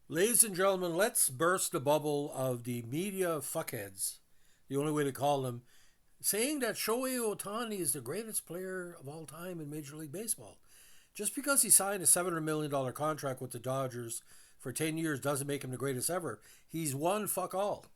Ladies and gentlemen, let's burst the bubble of the media fuckheads, the only way to call them, saying that Shohei Ohtani is the greatest player of all time in Major League Baseball. Just because he signed a $700 million contract with the Dodgers for 10 years doesn't make him the greatest ever. He's won fuck all,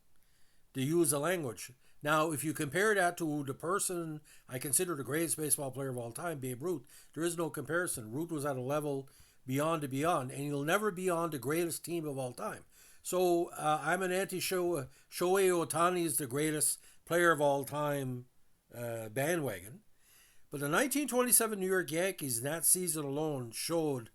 to use the language. Now, if you compare that to the person I consider the greatest baseball player of all time, Babe Ruth, there is no comparison. Ruth was at a level beyond and beyond, and he'll never be on the greatest team of all time. So I'm an anti-Shohei Ohtani is the greatest player of all time bandwagon. But the 1927 New York Yankees in that season alone showed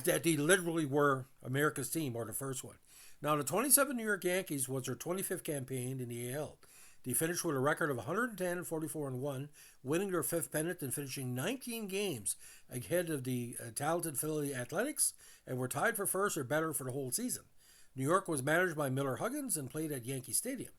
that they literally were America's team, or the first one. Now, the 27 New York Yankees was their 25th campaign in the AL. They finished with a record of 110 and 44 and 1, winning their fifth pennant and finishing 19 games ahead of the talented Philly Athletics, and were tied for first or better for the whole season. New York was managed by Miller Huggins and played at Yankee Stadium.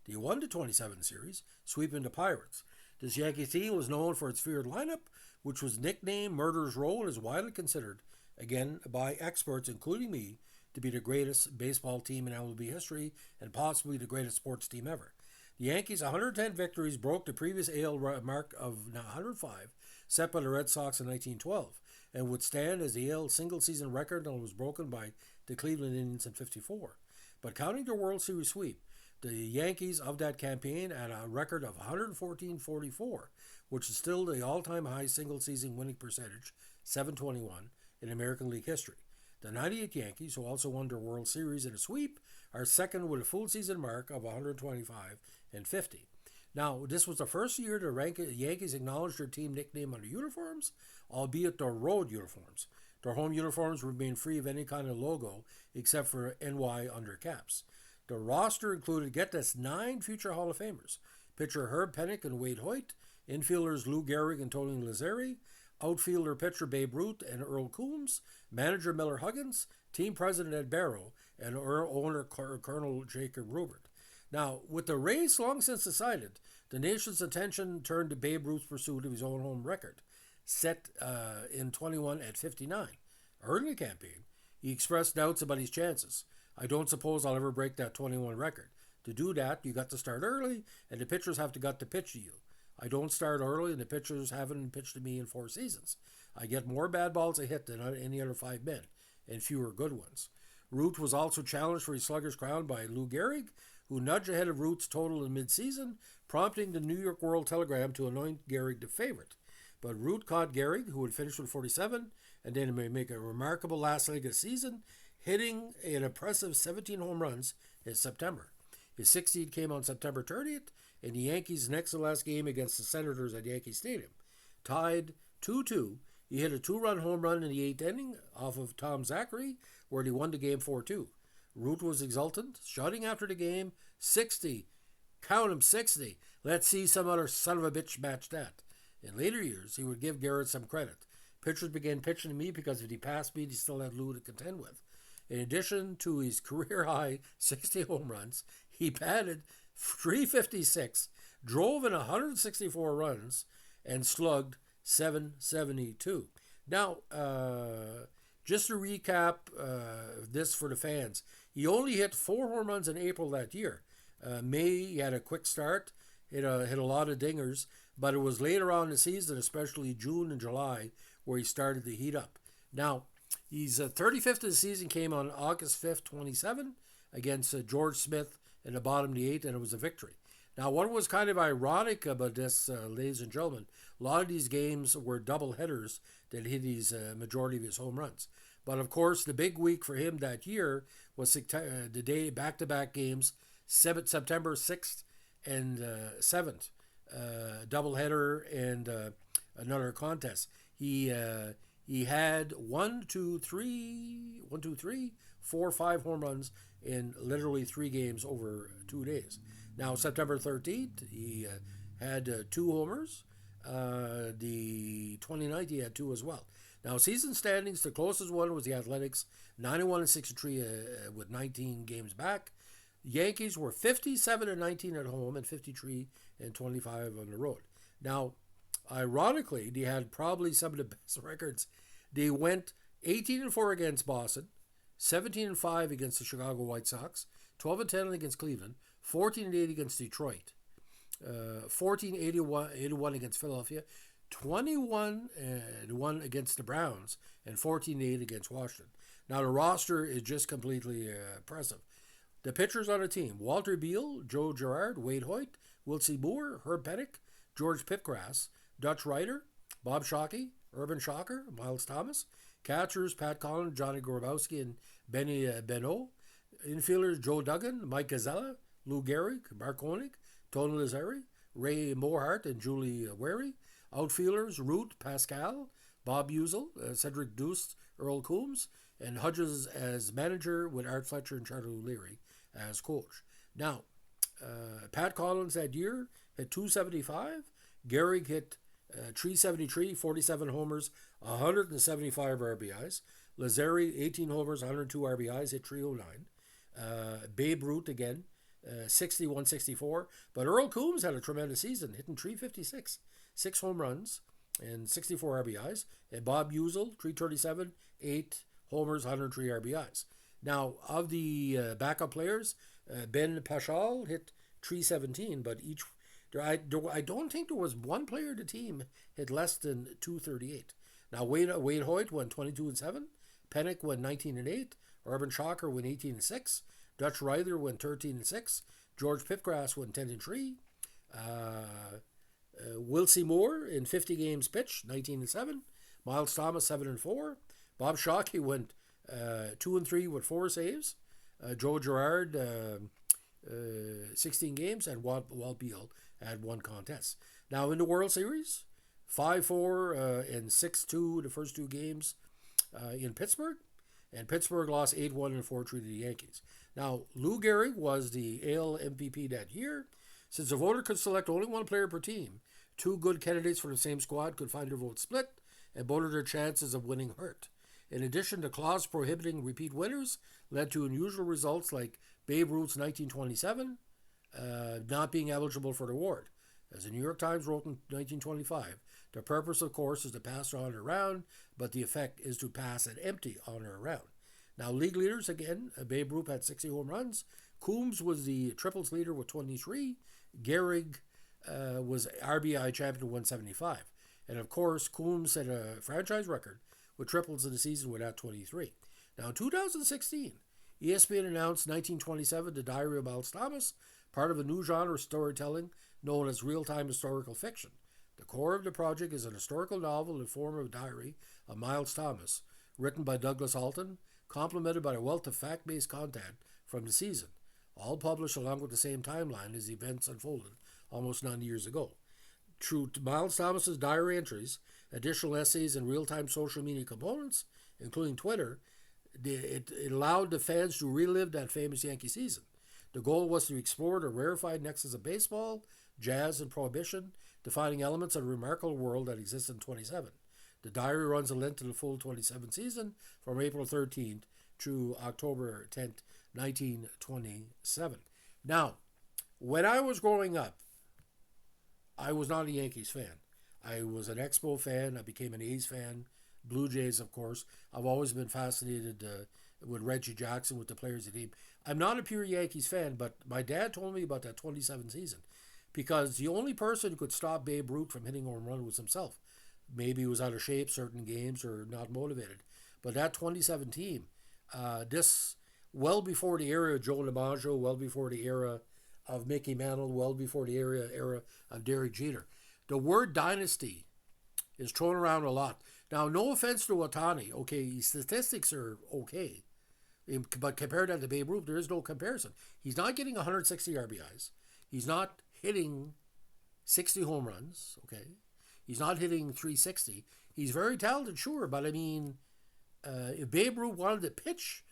They won the 27 series, sweeping the Pirates. This Yankee team was known for its feared lineup, which was nicknamed Murder's Row and is widely considered, again by experts including me, to be the greatest baseball team in MLB history and possibly the greatest sports team ever. The Yankees' 110 victories broke the previous AL mark of 105 set by the Red Sox in 1912 and would stand as the AL single-season record until it was broken by the Cleveland Indians in 54. But counting the World Series sweep, the Yankees of that campaign had a record of 114-44, which is still the all-time high single-season winning percentage, 721, in American League history. The 98 Yankees, who also won their World Series in a sweep, are second with a full season mark of 125 and 50. Now, this was the first year the Yankees acknowledged their team nickname on their uniforms, albeit their road uniforms. Their home uniforms remained free of any kind of logo except for NY under caps. The roster included, get this, 9 future Hall of Famers. Pitcher Herb Pennock and Wade Hoyt, infielders Lou Gehrig and Tony Lazzeri, outfielder pitcher Babe Ruth and Earl Coombs, manager Miller Huggins, team president Ed Barrow, and owner Colonel Jacob Rubert. Now, with the race long since decided, the nation's attention turned to Babe Ruth's pursuit of his own home record, set in 21 at 59. Early in the campaign, he expressed doubts about his chances. I don't suppose I'll ever break that 21 record. To do that, you got to start early, and the pitchers have to got to pitch to you. I don't start early, and the pitchers haven't pitched to me in 4 seasons. I get more bad balls a hit than any other 5 men, and fewer good ones. Root was also challenged for his slugger's crown by Lou Gehrig, who nudged ahead of Root's total in mid-season, prompting the New York World Telegram to anoint Gehrig the favorite. But Root caught Gehrig, who had finished with 47, and then make a remarkable last leg of the season, hitting an impressive 17 home runs in September. His 16th came on September 30th in the Yankees' next to last game against the Senators at Yankee Stadium. Tied 2-2, he hit a 2-run home run in the 8th inning off of Tom Zachary, where he won the game 4-2. Root was exultant, shouting after the game, 60. Count him, 60. Let's see some other son of a bitch match that. In later years, he would give Garrett some credit. Pitchers began pitching to me because if he passed me, he still had Lou to contend with. In addition to his career-high 60 home runs, he batted .356, drove in 164 runs, and slugged .772. Now, just to recap this for the fans, he only hit 4 home runs in April that year. May, he had a quick start, hit a lot of dingers, but it was later on in the season, especially June and July, where he started to heat up. Now, his 35th of the season came on August 5th, 27, against George Smith in the bottom of the 8th, and it was a victory. Now, what was kind of ironic about this, ladies and gentlemen, a lot of these games were double headers that hit his majority of his home runs. But of course, the big week for him that year was the day back-to-back games, September 6th and 7th, doubleheader and another contest. He had 4 or 5 home runs in literally 3 games over 2 days. Now, September 13th, he had 2 homers. The 29th, he had 2 as well. Now, season standings, the closest one was the Athletics, 91 and 63 with 19 games back. Yankees were 57 and 19 at home and 53 and 25 on the road. Now, ironically, they had probably some of the best records. They went 18 and 4 against Boston, 17-5 against the Chicago White Sox, 12-10 against Cleveland, 14-8 against Detroit, 14-81 against Philadelphia, 21-1 against the Browns, and 14-8 against Washington. Now the roster is just completely impressive. The pitchers on the team: Walter Beal, Joe Girard, Wade Hoyt, Wiltsey Moore, Herb Pennock, George Pipgrass, Dutch Ryder, Bob Shockey, Urban Shocker, Miles Thomas. Catchers: Pat Collins, Johnny Grabowski, and Benny Beno. Infielders: Joe Duggan, Mike Gazzella, Lou Gehrig, Mark Koenig, Tony Lazzari, Ray Mohart, and Julie Wary. Outfielders: Root, Pascal, Bob Uzel, Cedric Deuce, Earl Coombs, and Hudges as manager with Art Fletcher and Charlie O'Leary as coach. Now, Pat Collins that year hit 275. Gehrig hit 373, 47 homers, 175 RBIs. Lazzari, 18 homers, 102 RBIs, hit 309. Babe Ruth again, 60, 164. But Earl Coombs had a tremendous season, hitting 356, 6 home runs, and 64 RBIs. And Bob Uzel, 337, 8 homers, 103 RBIs. Now, of the backup players, Ben Paschal hit 317, but I don't think there was one player of the team hit less than 238. Now, Wade Hoyt went 22-7, Pennock went 19-8, Urban Shocker went 18-6, Dutch Ryder went 13-6, George Pipgrass went 10-3, Wiltsey Moore in 50 games pitched 19-7, Miles Thomas 7-4, Bob Shockey went 2-3 with 4 saves, Joe Girard 16 games, and Walt Beal had 1 contest. Now in the World Series, 5-4 and 6-2 the first 2 games in Pittsburgh, and Pittsburgh lost 8-1 and 4-3 to the Yankees. Now Lou Gehrig was the AL MVP that year. Since the voter could select only 1 player per team, 2 good candidates from the same squad could find their vote split, and both of their chances of winning hurt. In addition, the clause prohibiting repeat winners led to unusual results like Babe Ruth's 1927 not being eligible for the award. As the New York Times wrote in 1925, the purpose, of course, is to pass the honor around, but the effect is to pass an empty honor around. Now, league leaders, again, Babe Ruth had 60 home runs. Coombs was the triples leader with 23. Gehrig was RBI champion with 175. And, of course, Coombs set a franchise record with triples in the season with that 23. Now, in 2016, ESPN announced 1927, The Diary of Miles Thomas, part of a new genre of storytelling known as real-time historical fiction. The core of the project is an historical novel in the form of a diary of Miles Thomas, written by Douglas Alton, complemented by a wealth of fact-based content from the season, all published along with the same timeline as the events unfolded almost 90 years ago. Through Miles Thomas's diary entries, additional essays, and real-time social media components, including Twitter, it allowed the fans to relive that famous Yankee season. The goal was to explore the rarefied nexus of baseball, jazz, and prohibition, defining elements of the remarkable world that exists in 27. The diary runs a length of the full 27 season from April 13th through October 10th, 1927. Now, when I was growing up, I was not a Yankees fan. I was an Expo fan. I became an A's fan. Blue Jays, of course. I've always been fascinated with Reggie Jackson, with the players of the team. I'm not a pure Yankees fan, but my dad told me about that 27 season because the only person who could stop Babe Ruth from hitting a home run was himself. Maybe he was out of shape certain games or not motivated. But that 27 team, this well before the era of Joe DiMaggio, well before the era of Mickey Mantle, well before the era of Derek Jeter. The word dynasty is thrown around a lot. Now, no offense to Ohtani. Okay, his statistics are okay. But compared to Babe Ruth, there is no comparison. He's not getting 160 RBIs. He's not hitting 60 home runs. Okay, he's not hitting 360. He's very talented, sure. But, I mean, if Babe Ruth wanted to pitch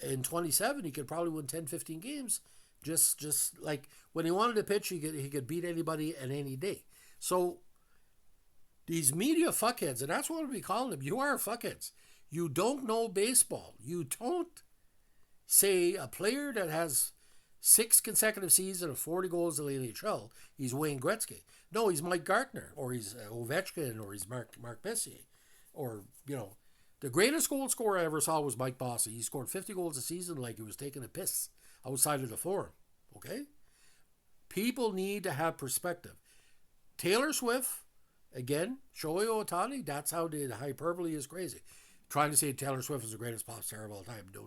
in 27, he could probably win 10, 15 games. Just like when he wanted to pitch, he could beat anybody at any day. So these media fuckheads, and that's what we call them. You are fuckheads. You don't know baseball. You don't say a player that has 6 consecutive seasons of 40 goals in the NHL, he's Wayne Gretzky. No, he's Mike Gartner, or he's Ovechkin, or he's Mark Messier, or, you know, The greatest goal scorer I ever saw was Mike Bossy. He scored 50 goals a season like he was taking a piss outside of the forum. Okay? People need to have perspective. Taylor Swift, again, Shohei Ohtani, that's how the hyperbole is crazy. Trying to say Taylor Swift is the greatest pop star of all time. No.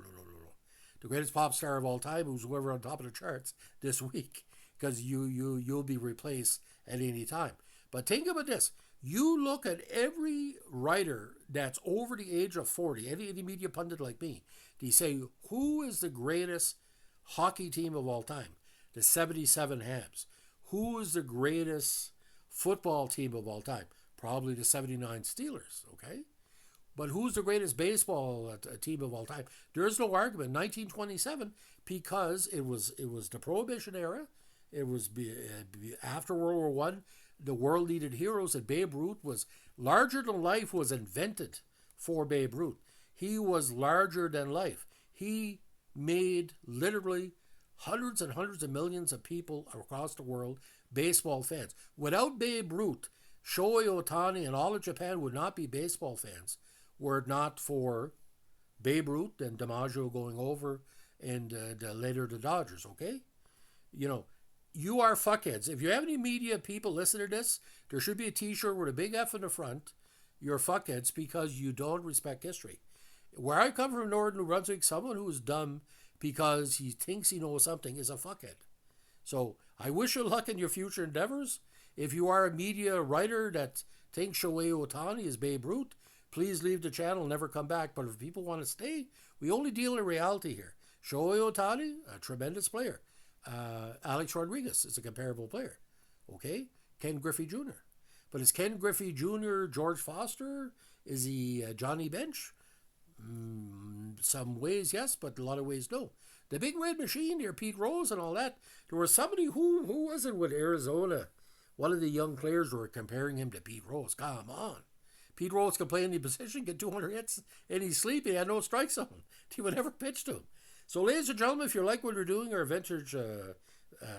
The greatest pop star of all time was whoever on top of the charts this week, because you'll be replaced at any time. But think about this. You look at every writer that's over the age of 40, any media pundit like me, they say, who is the greatest hockey team of all time? The 77 Habs. Who is the greatest football team of all time? Probably the 79 Steelers, okay? But who's the greatest baseball team of all time? There is no argument. 1927, because it was the Prohibition era. It was after World War One. The world needed heroes, and Babe Ruth was larger than life. Was invented for Babe Ruth. He was larger than life. He made literally hundreds and hundreds of millions of people across the world baseball fans. Without Babe Ruth, Shohei Ohtani and all of Japan would not be baseball fans were it not for Babe Ruth and DiMaggio going over and later the Dodgers, okay? You know, you are fuckheads. If you have any media people listen to this, there should be a t-shirt with a big F in the front. You're fuckheads because you don't respect history. Where I come from, Northern New Brunswick, someone who is dumb because he thinks he knows something is a fuckhead. So I wish you luck in your future endeavors. If you are a media writer that thinks Shohei Ohtani is Babe Ruth, please leave the channel and never come back. But if people want to stay, we only deal in reality here. Shohei Ohtani, a tremendous player. Alex Rodriguez is a comparable player. Okay? Ken Griffey Jr. But is Ken Griffey Jr. George Foster? Is he Johnny Bench? Some ways yes, but a lot of ways no. The Big Red Machine here, Pete Rose and all that. There was somebody who was it with Arizona? One of the young players were comparing him to Pete Rose. Come on. Pete Rose could play any position, get 200 hits, and he's sleepy. He had no strikes on him. He would never pitch to him. So, ladies and gentlemen, if you like what we're doing, our vintage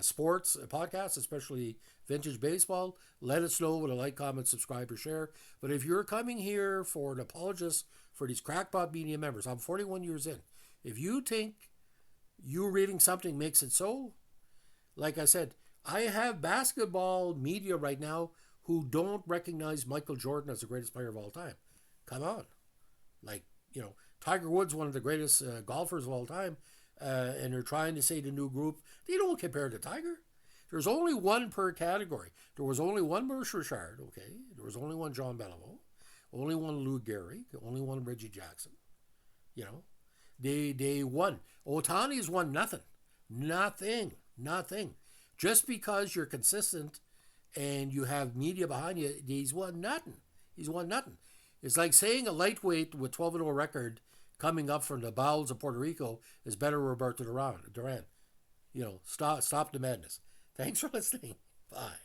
sports podcast, especially vintage baseball, let us know with a like, comment, subscribe, or share. But if you're coming here for an apologist for these crackpot media members, I'm 41 years in. If you think you reading something makes it so, like I said, I have basketball media right now who don't recognize Michael Jordan as the greatest player of all time. Come on. Like, you know, Tiger Woods, one of the greatest golfers of all time, and they're trying to say the new group, they don't compare to Tiger. There's only one per category. There was only one Maurice Richard, okay? There was only one John Beliveau, only one Lou Gehrig, only one Reggie Jackson. You know, they won. Ohtani's won nothing. Nothing. Just because you're consistent and you have media behind you, he's won nothing. It's like saying a lightweight with 12-0 record coming up from the bowels of Puerto Rico is better than Roberto Duran. You know, stop the madness. Thanks for listening. Bye.